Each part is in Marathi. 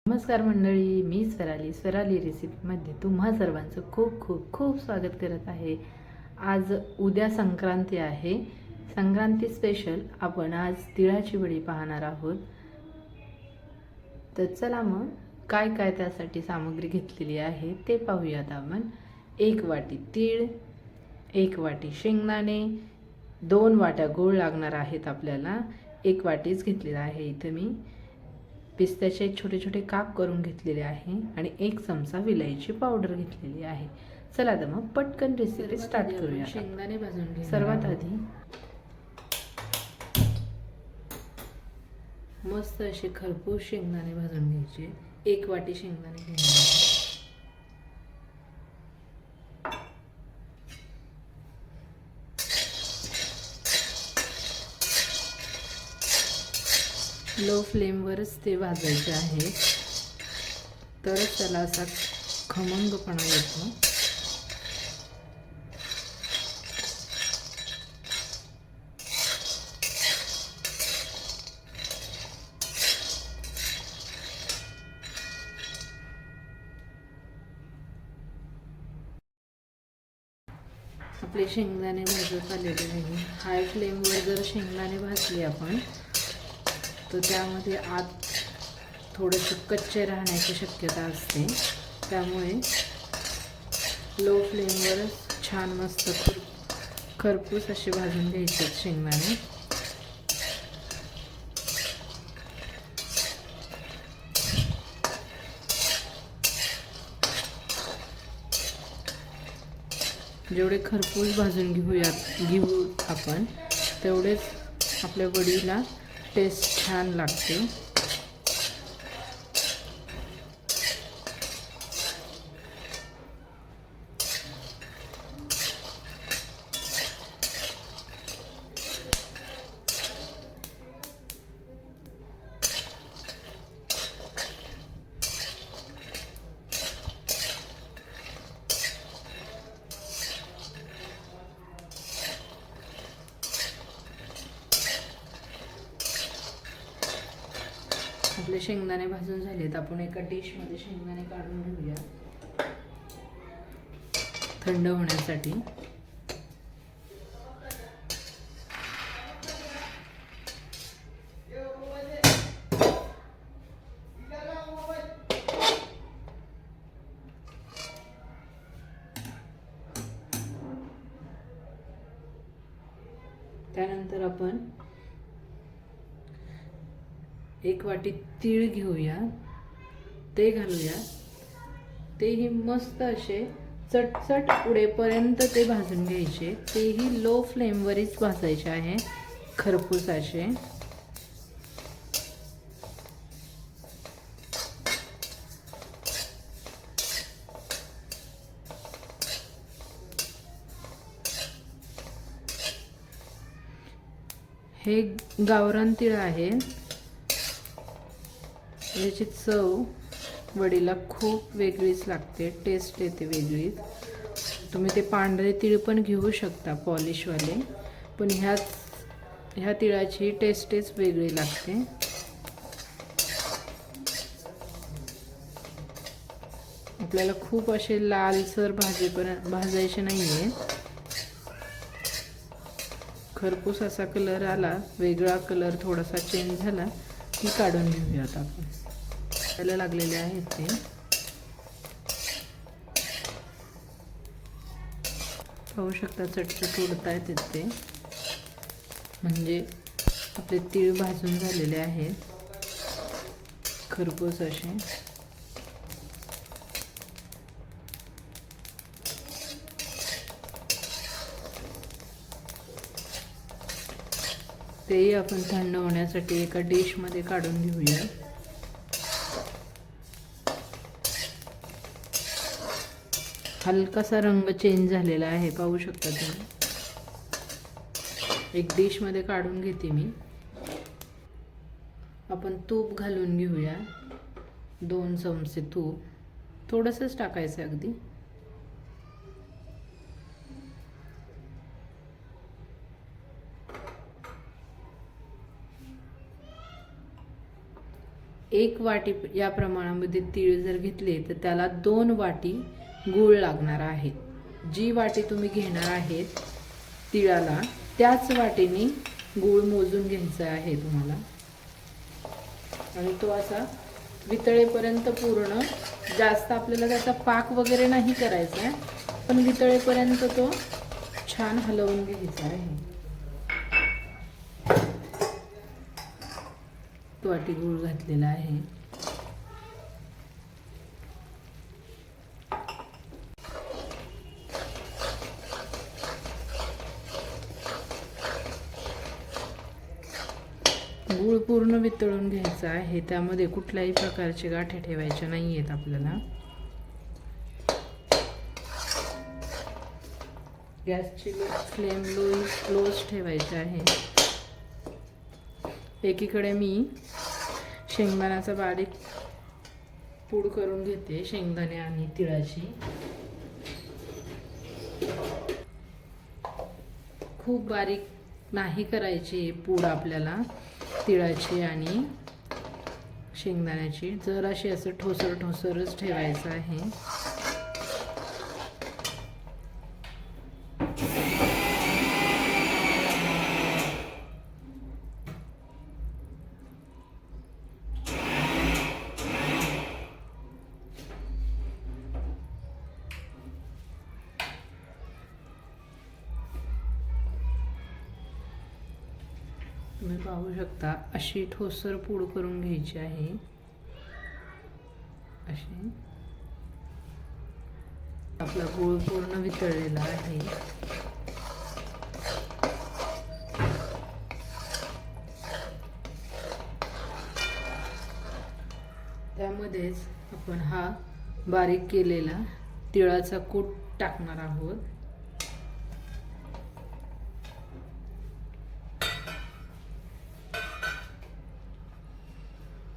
नमस्कार मंडळी, मी स्वराली रेसिपीमध्ये तुम्हा सर्वांचं खूप खूप खूप स्वागत करत आहे। आज उद्या संक्रांती आहे। संक्रांती स्पेशल आपण आज तिळाची वडी पाहणार आहोत। तर चला मग काय काय त्यासाठी सामग्री घेतलेली आहे ते पाहूयात आपण। 1 वाटी तीळ, 1 वाटी शेंगदाणे, 2 वाट्या गूळ लागणार आहेत आपल्याला। 1 वाटीच घेतलेला आहे इथे मी। पिस्त्याचे छोटे छोटे काप करून घेतलेले आहे आणि 1 चमचा विलायची पावडर घेतलेली आहे। चला तर मग पटकन रेसिपी स्टार्ट करूया। शेंगदाणे भाजून घ्या। सर्वात आधी मस्त असे खरपूस शेंगदाणे भाजून घ्यायचे। 1 वाटी शेंगदाणे घ्यायचे। लो फ्लेमवरच ते भाजायचे आहे, तरच त्याला असा खमंगपणा येतो। आपले शेंगदाणे भाजत आलेले आहे। हाय फ्लेमवर जर शेंगदाणे भाजले आपण तर त्यामध्ये आत थोडेसे कच्चे राहण्याची शक्यता असते, त्यामुळे लो फ्लेमवर छान मस्त खरपूस असे भाजून घ्यायचे शेंगदाणे। जेवढे खरपूस भाजून घेऊ आपण तेवढेच आपल्या वडीला टेस्ट छान लागते। आपले शेंगदाणे भाजून झालेत। आपण एका डिशमध्ये शेंगदाणे काढून घेऊया थंड होण्यासाठी। त्यानंतर आपण 1 वाटी तीळ घेऊया, ते घालूया। तेही मस्त असे चटचट उडेपर्यंत ते भाजून घ्यायचे। तेही लो फ्लेमवरच भाजायचे आहे, खरपूस असे। हे गावरान तीळ आहे, याची चव वडीला खूप वेगळीच लागते, टेस्ट येते वेगळीच। तुम्ही ते पांढरे तीळ पण घेऊ शकता पॉलिशवाले, पण ह्या तिळाची टेस्टच वेगळी लागते। आपल्याला खूप असे लालसर भाजायचे नाहीये। खरपूस असा कलर आला, वेगळा कलर थोडासा चेंज झाला की काढून घेऊयात आपण। त्याला लागलेले आहेत ते। पाहू शकता चटचट उडतायत ते, म्हणजे आपले तीळ भाजून झालेले आहेत खरपूस असे। तेही आपण थंड होण्यासाठी एका डिशमध्ये काढून घेऊया। हलकासा रंग चेंज झालेला आहे, पाहू शकता तुम्ही। एक डिशमध्ये काढून घेते मी। आपण तूप घालून घेऊया, 2 चमचे तूप, थोडंसंच टाकायचं अगदी। 1 वाटी या प्रमाणामध्ये तीळ जर घेतले तर त्याला 2 वाटी गूळ लागणार आहे. जी वाटी तुम्ही घेणार आहेत तिळाला त्याच वाटीने गूळ मोजून घ्यायचा आहे तुम्हाला. आणि तो असा वितळेपर्यंत पूर्ण, जास्त आपल्याला त्याचा पाक वगैरे नाही करायचा आहे, पण वितळेपर्यंत तो छान हलवून घ्यायचा आहे. तो वाटी गूळ घातलेला आहे. गूळ पूर्ण वितळून घ्यायचा आहे. त्यामध्ये कुठल्याही प्रकारचे गाठी ठेवायचे नाही आहेत आपल्याला. गॅसची फ्लेम लोच ठेवायची आहे. एकीकडे मी शेंगदाण्याचा बारीक पूड करून घेते, शेंगदाणे आणि तिळाची. खूप बारीक नाही करायची पूड आपल्याला तिळाची आणि शेंगदाण्याची, जराशी असं ठोसरच ठेवायचं आहे. तुम्ही पाहू शकता अशी ठोसर पूड करून घ्यायची आहे. अशी आपला गूळ पूर्ण वितळलेला आहे. त्यामध्येच आपण हा बारीक केलेला तिळाचा कूट टाकणार आहोत.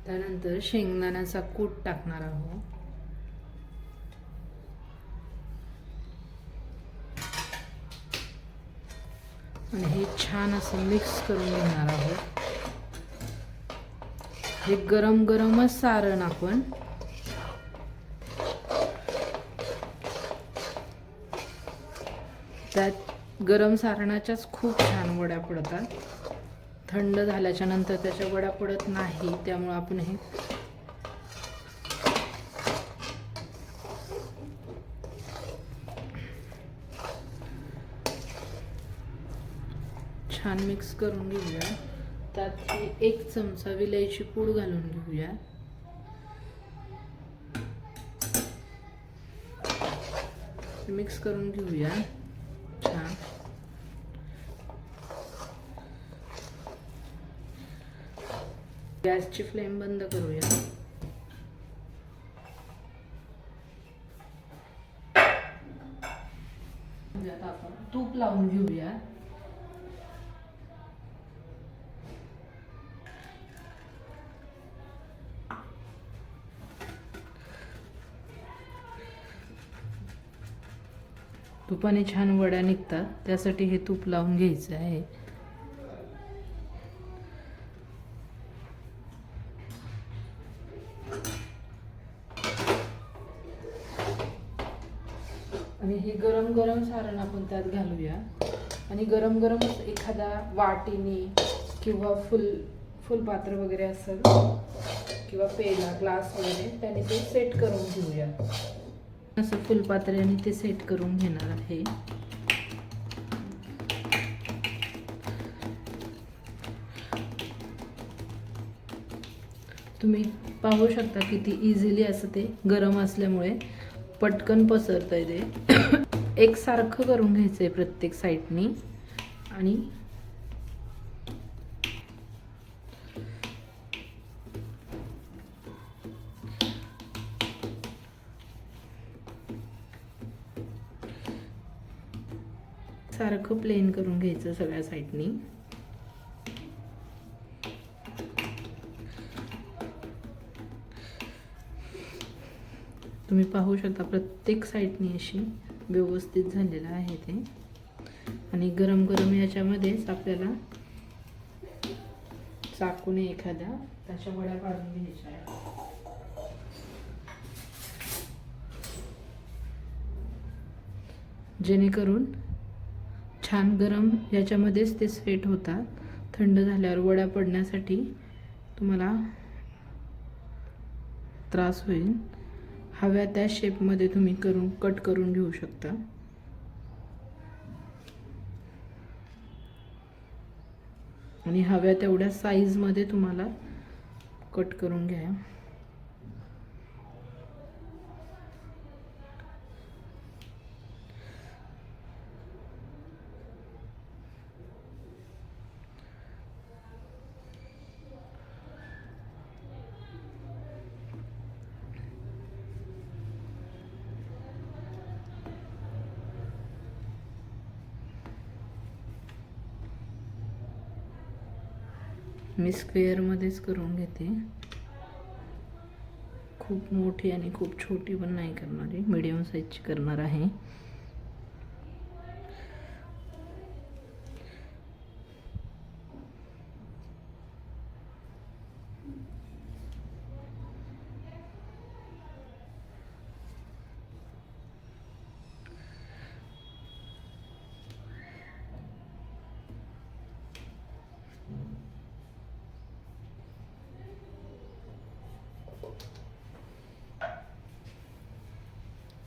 त्यानंतर शेंगदाण्याचा कूट टाकणार आहोत. आणि हे छान असं मिक्स करून घेणार आहोत. हे गरमच सारण आपण त्यात गरम सारणाच्याच खूप छान वड्या पडतात. थंड झाल्याच्या नंतर त्याच्या वड्या पडत नाही. त्यामुळे आपण हे छान मिक्स करून घेऊया. त्यात 1 चमचा विलायची पूड घालून घेऊया. मिक्स करून घेऊया छान. गॅसची फ्लेम बंद करूया. आता आपण तूप लावून घेऊया. तुपाने छान वड्या निघतात, त्यासाठी हे तूप लावून घ्यायचं आहे. आणि हे गरम सारण आपण त्यात घालूया. आणि गरम एखादा वाटीने किंवा फुलपात्र वगैरे असेल किंवा पेला ग्लास वगैरे त्याने ते सेट करून घेऊया. असं फुलपात्र्याने ते सेट करून घेणार आहे. तुम्ही पाहू शकता किती इझिली असं ते गरम असल्यामुळे पटकन पसरतंय. ते एकसारखं करून घ्यायचंय प्रत्येक साईडनी. आणि सारखं प्लेन करून घ्यायचं सगळ्या साईडनी. तुम्ही पाहू शकता प्रत्येक साईडनी अशी व्यवस्थित झालेलं आहे ते. आणि गरम याच्यामध्येच आपल्याला चाकूने एखाद्या त्याच्या वड्या पाडून घ्यायच्या आहेत. जेणेकरून छान गरम याच्यामध्येच ते सेट होतात. थंड झाल्यावर वड्या पडण्यासाठी तुम्हाला त्रास होईल. हव्या त्या शेपमध्ये तुम्ही कट करून घेऊ शकता. आणि हव्या तेवढ्या साईजमध्ये तुम्हाला कट करून घ्या. मी स्क्वेअरमध्येच करून घेते. खूप मोठी आणि खूप छोटी पण नाही करणार आहे, मीडियम साईजची करणार आहे.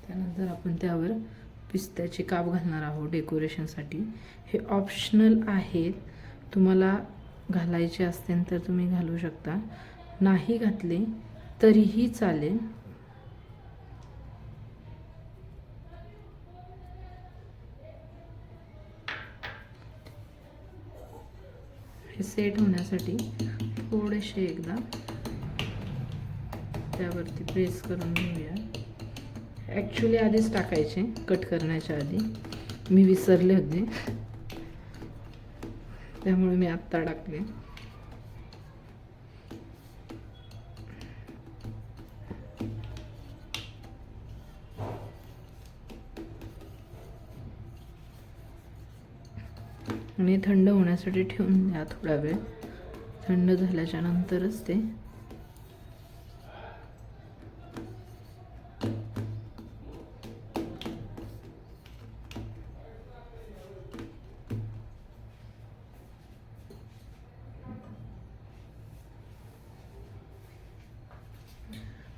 त्यानंतर आपण त्यावर पिस्त्याचे काप घालणार आहोत डेकोरेशनसाठी. हे ऑप्शनल आहेत, तुम्हाला घालायचे असतील तर तुम्ही घालू शकता, नाही घातले तरीही चालेल. हे सेट होण्यासाठी थोडेसे एकदा त्यावरती प्रेस करून घेऊया. ॲक्च्युली आधीच टाकायचे कट करण्याच्या आधी, मी विसरले होते, त्यामुळे मी आत्ता टाकले. आणि थंड होण्यासाठी ठेवून द्या थोडा वेळ. थंड झाल्याच्या नंतरच ते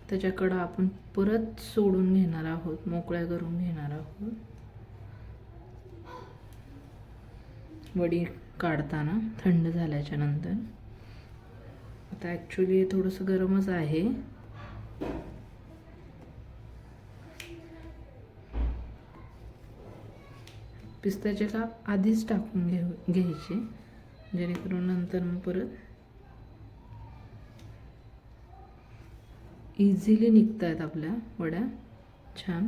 त्याच्याकडं आपण परत सोडून घेणार आहोत, मोकळ्या करून घेणार आहोत वडी काढताना थंड झाल्याच्या नंतर. आता ॲक्च्युली थोडंसं गरमच आहे. पिस्त्याचे काप आधीच टाकून घ्यायचे, जेणेकरून नंतर मग परत इझिली निघतायत आपल्या वड्या छान.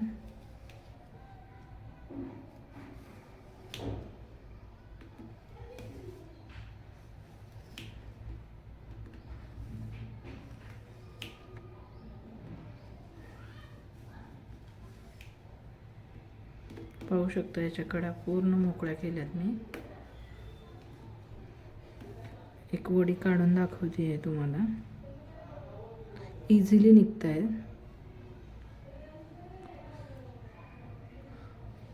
पाहू शकता याच्या कडा पूर्ण मोकळ्या केल्यात मी. एक वडी काढून दाखवते आहे तुम्हाला, इझिली निघतायत.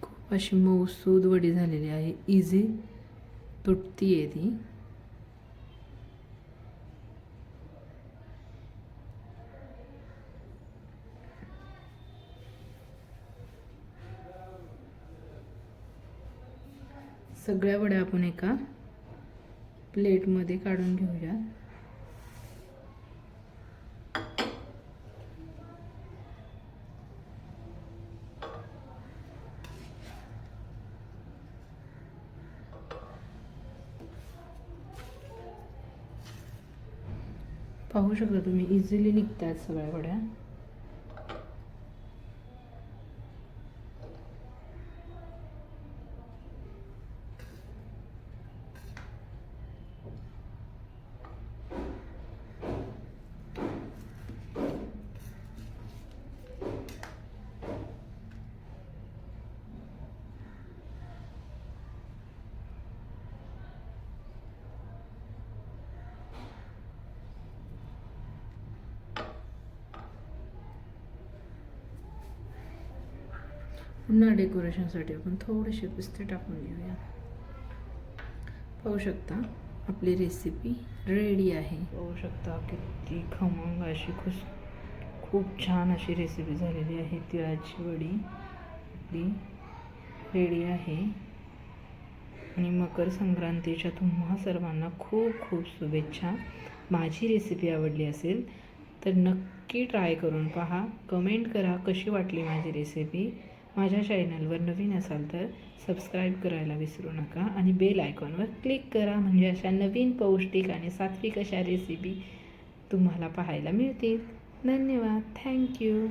खूप अशी मऊसूद वडी झालेली आहे, इझी तुटती आहे ती. सगळ्या वड्या आपण एका प्लेटमध्ये काढून घेऊया. पाहू शकता तुम्ही, इझिली निघतात सगळ्या वड्या. पुन्हा डेकोरेशनसाठी आपण थोडेसे पिस्ते टाकून घेऊया. पाहू शकता आपली रेसिपी रेडी आहे. पाहू शकता किती खमंग अशी खूप छान अशी रेसिपी झालेली आहे. तिळाची वडी आपली रेडी आहे. आणि मकर संक्रांतीच्या तुम्हा सर्वांना खूप खूप शुभेच्छा. माझी रेसिपी आवडली असेल तर नक्की ट्राय करून पहा. कमेंट करा कशी वाटली माझी रेसिपी. माझ्या चॅनलवर नवीन असाल तर सबस्क्राईब करायला विसरू नका आणि बेल आयकॉनवर क्लिक करा, म्हणजे अशा नवीन पौष्टिक आणि सात्विक अशा रेसिपी तुम्हाला पाहायला मिळतील. धन्यवाद. थँक्यू.